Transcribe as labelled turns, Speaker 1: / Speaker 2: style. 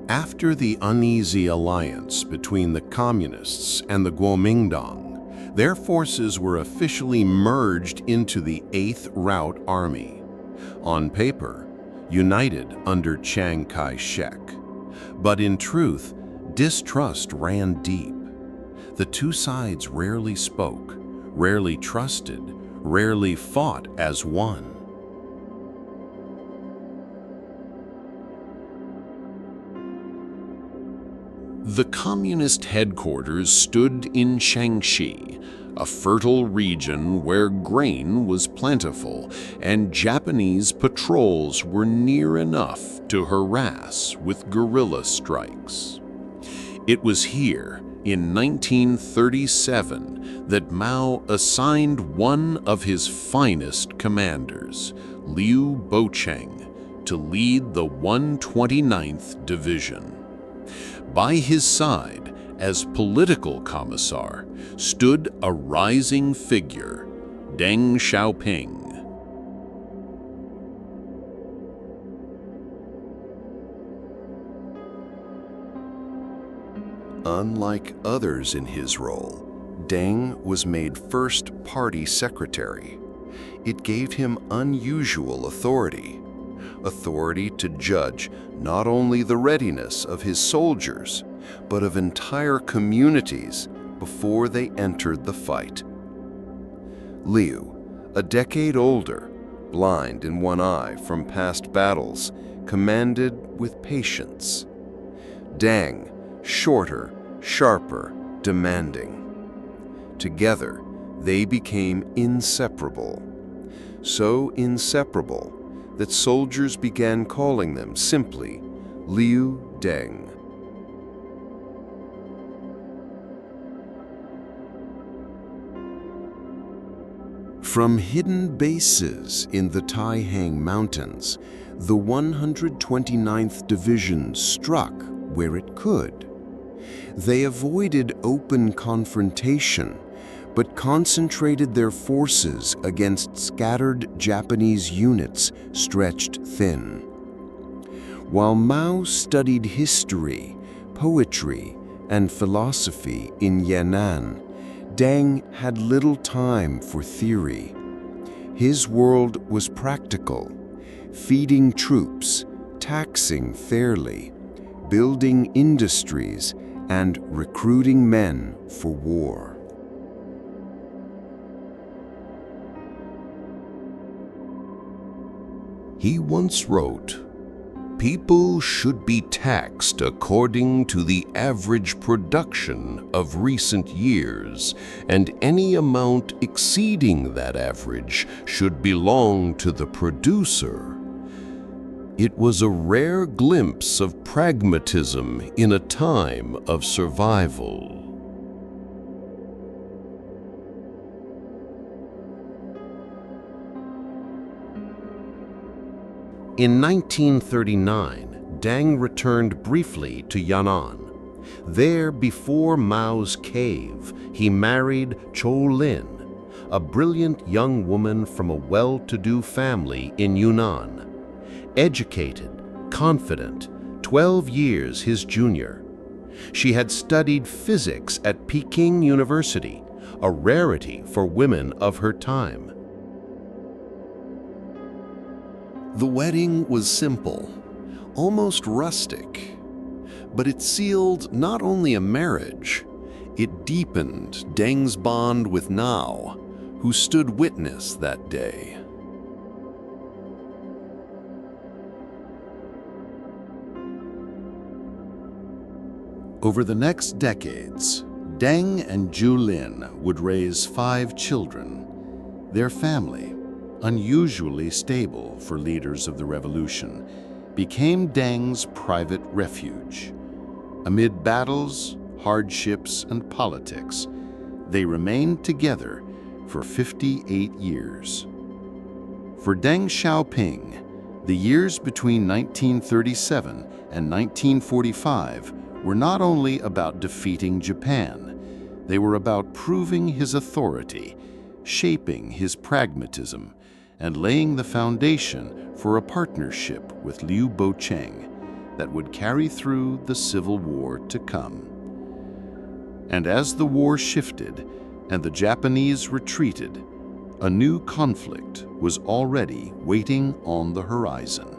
Speaker 1: After the uneasy alliance between the Communists and the Guomindang, their forces were officially merged into the 8th Rout Army. On paper, united under Chiang Kai-shek. But in truth, distrust ran deep. The two sides rarely spoke, rarely trusted, rarely fought as one. The communist headquarters stood in Shaanxi, a fertile region where grain was plentiful and Japanese patrols were near enough to harass with guerrilla strikes. It was here, in 1937, that Mao assigned one of his finest commanders, Liu Bocheng, to lead the 129th Division. By his side, as political commissar, stood a rising figure, Deng Xiaoping.
Speaker 2: Unlike others in his role, Deng was made first party secretary. It gave him unusual authority to judge not only the readiness of his soldiers, but of entire communities before they entered the fight. Liu, a decade older, blind in one eye from past battles, commanded with patience. Deng, shorter, sharper, demanding. Together, they became inseparable. So inseparable that soldiers began calling them simply Liu-Deng. From hidden bases in the Taihang Mountains, the 129th Division struck where it could. They avoided open confrontation, but concentrated their forces against scattered Japanese units stretched thin. While Mao studied history, poetry, and philosophy in Yan'an, Deng had little time for theory. His world was practical, feeding troops, taxing fairly, building industries, and recruiting men for war. He once wrote, "People should be taxed according to the average production of recent years, and any amount exceeding that average should belong to the producer." It was a rare glimpse of pragmatism in a time of survival. In 1939, Deng returned briefly to Yan'an. There, before Mao's cave, he married Zhuo Lin, a brilliant young woman from a well-to-do family in Yunnan. Educated, confident, 12 years his junior. She had studied physics at Peking University, a rarity for women of her time. The wedding was simple, almost rustic, but it sealed not only a marriage, it deepened Deng's bond with Mao, who stood witness that day. Over the next decades, Deng and Zhuo Lin would raise 5 children. Their family, unusually stable for leaders of the revolution, became Deng's private refuge. Amid battles, hardships, and politics, they remained together for 58 years. For Deng Xiaoping, the years between 1937 and 1945 were not only about defeating Japan, they were about proving his authority, shaping his pragmatism, and laying the foundation for a partnership with Liu Bocheng, that would carry through the civil war to come. And as the war shifted and the Japanese retreated, a new conflict was already waiting on the horizon.